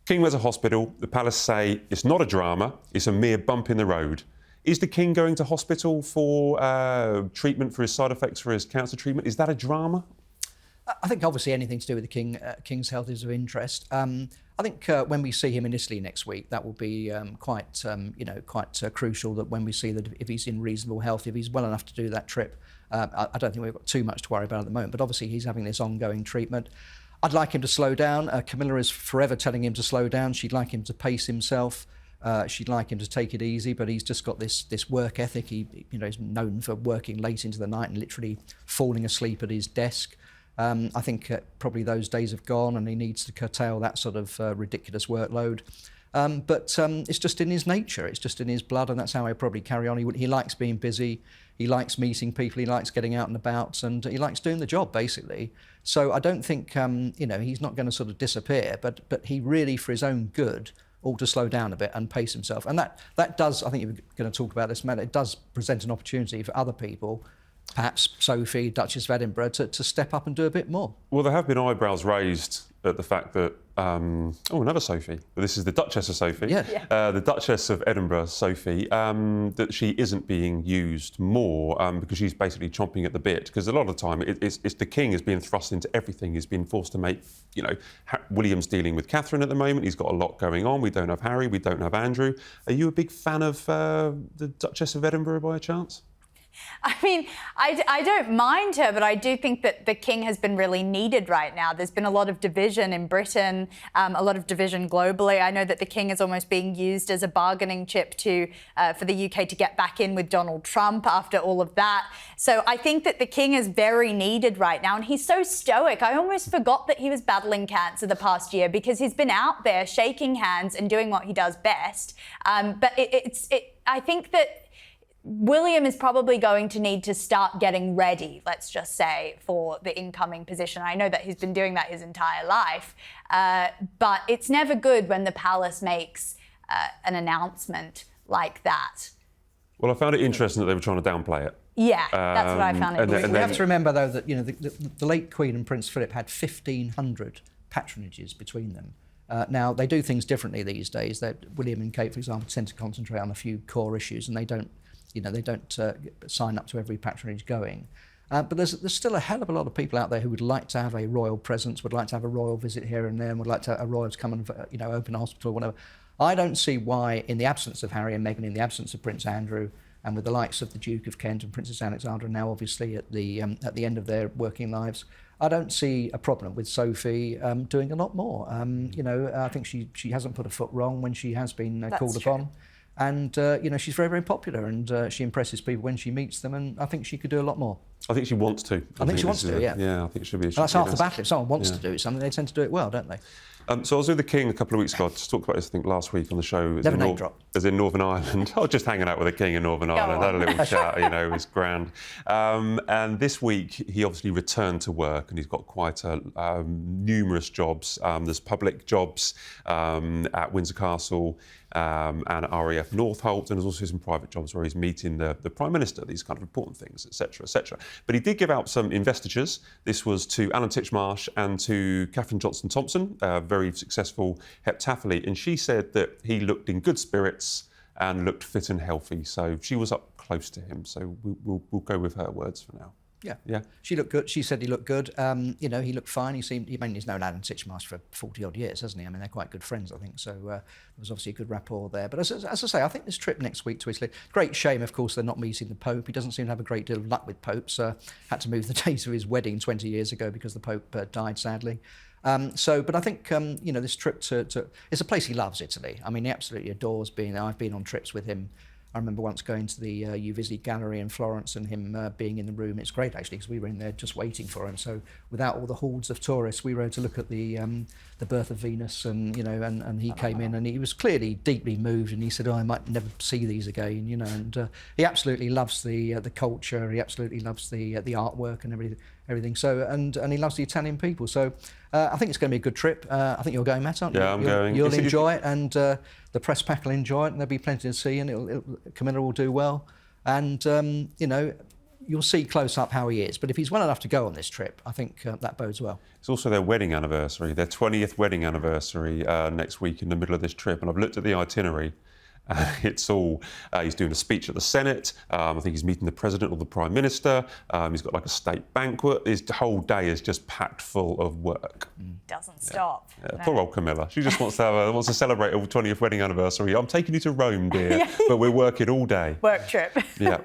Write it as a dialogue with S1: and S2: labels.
S1: King went to hospital. The palace say it's not a drama, it's a mere bump in the road. Is the King going to hospital for treatment for his side effects for his cancer treatment? Is that a drama?
S2: I think obviously anything to do with the King's health is of interest. I think when we see him in Italy next week, that will be quite crucial. That when we see that if he's in reasonable health, if he's well enough to do that trip, I don't think we've got too much to worry about at the moment. But obviously he's having this ongoing treatment. I'd like him to slow down. Camilla is forever telling him to slow down. She'd like him to pace himself. She'd like him to take it easy, but he's just got this work ethic. He's known for working late into the night and literally falling asleep at his desk. I think probably those days have gone, and he needs to curtail that sort of ridiculous workload. But it's just in his nature, it's just in his blood, and that's how he'll probably carry on. He likes being busy, he likes meeting people, he likes getting out and about, and he likes doing the job, basically. So I don't think, he's not going to sort of disappear, but he really, for his own good, ought to slow down a bit and pace himself. And that does, I think you're going to talk about this, Matt, it does present an opportunity for other people, perhaps Sophie, Duchess of Edinburgh, to step up and do a bit more.
S1: Well, there have been eyebrows raised at the fact that, another Sophie. This is the Duchess of Sophie.
S2: Yeah.
S1: The Duchess of Edinburgh, Sophie, that she isn't being used more because she's basically chomping at the bit. Because a lot of the time, it's the King is being thrust into everything. He's been forced to make, William's dealing with Catherine at the moment. He's got a lot going on. We don't have Harry. We don't have Andrew. Are you a big fan of the Duchess of Edinburgh by a chance?
S3: I mean, I don't mind her, but I do think that the King has been really needed right now. There's been a lot of division in Britain, a lot of division globally. I know that the King is almost being used as a bargaining chip for the UK to get back in with Donald Trump after all of that. So I think that the King is very needed right now, and he's so stoic. I almost forgot that he was battling cancer the past year because he's been out there shaking hands and doing what he does best. But I think that William is probably going to need to start getting ready, let's just say, for the incoming position. I know that he's been doing that his entire life, but it's never good when the palace makes an announcement like that.
S1: Well, I found it interesting that they were trying to downplay it.
S3: Yeah, that's what I found it.
S2: We have to remember, though, that the late Queen and Prince Philip had 1,500 patronages between them. Now, they do things differently these days. William and Kate, for example, tend to concentrate on a few core issues, and they don't sign up to every patronage going. But there's still a hell of a lot of people out there who would like to have a royal presence, would like to have a royal visit here and there, and would like to a royal to come and open a hospital or whatever. I don't see why, in the absence of Harry and Meghan, in the absence of Prince Andrew, and with the likes of the Duke of Kent and Princess Alexandra now obviously at the end of their working lives, I don't see a problem with Sophie doing a lot more. I think she hasn't put a foot wrong when she has been called upon. And, she's very, very popular, and she impresses people when she meets them, and I think she could do a lot more.
S1: I think she wants to.
S2: I think she wants to, yeah.
S1: Yeah, I think it should be.
S2: That's half the battle. If someone wants to do something, they tend to do it well, don't they?
S1: So I was with the King a couple of weeks ago. I just talked about this, I think, last week on the show.
S2: Never name drop.
S1: As in Northern Ireland. I was just hanging out with the King in Northern Ireland. Had a little chat, it was grand. And this week, he obviously returned to work, and he's got quite numerous jobs. There's public jobs at Windsor Castle and at RAF Northolt, and there's also some private jobs where he's meeting the Prime Minister, these kind of important things, etc., etc. But he did give out some investitures. This was to Alan Titchmarsh and to Catherine Johnson-Thompson, very successful heptathlete, and she said that he looked in good spirits and looked fit and healthy. So she was up close to him. So we'll go with her words for now.
S2: Yeah. She looked good. She said he looked good. He looked fine. He's known Alan Titchmarsh for 40-odd years, hasn't he? I mean, they're quite good friends, I think. So there was obviously a good rapport there. But as I say, I think this trip next week to Italy, great shame, of course, they're not meeting the Pope. He doesn't seem to have a great deal of luck with popes. Had to move the date of his wedding 20 years ago because the Pope died, sadly. But I think, this trip it's a place he loves, Italy. I mean, he absolutely adores being there. I've been on trips with him. I remember once going to the Uffizi Gallery in Florence and him being in the room. It's great, actually, because we were in there just waiting for him. So without all the hordes of tourists, we were able to look at the birth of Venus, and he came in and he was clearly deeply moved, and he said, I might never see these again, and he absolutely loves the culture. He absolutely loves the artwork and everything. So and he loves the Italian people. So I think it's going to be a good trip. I think you're going, Matt, aren't you?
S1: Yeah, I'm going.
S2: You'll enjoy it, and the press pack will enjoy it, and there'll be plenty to see, and Camilla will do well. And you'll see close up how he is. But if he's well enough to go on this trip, I think that bodes well.
S1: It's also their wedding anniversary, their 20th wedding anniversary next week in the middle of this trip. And I've looked at the itinerary. It's all, he's doing a speech at the Senate. I think he's meeting the President or the Prime Minister. He's got like a state banquet. His whole day is just packed full of work.
S3: Doesn't stop.
S1: No. Poor old Camilla. She just wants to celebrate her 20th wedding anniversary. I'm taking you to Rome, dear, but we're working all day.
S3: Work trip.
S1: Yeah.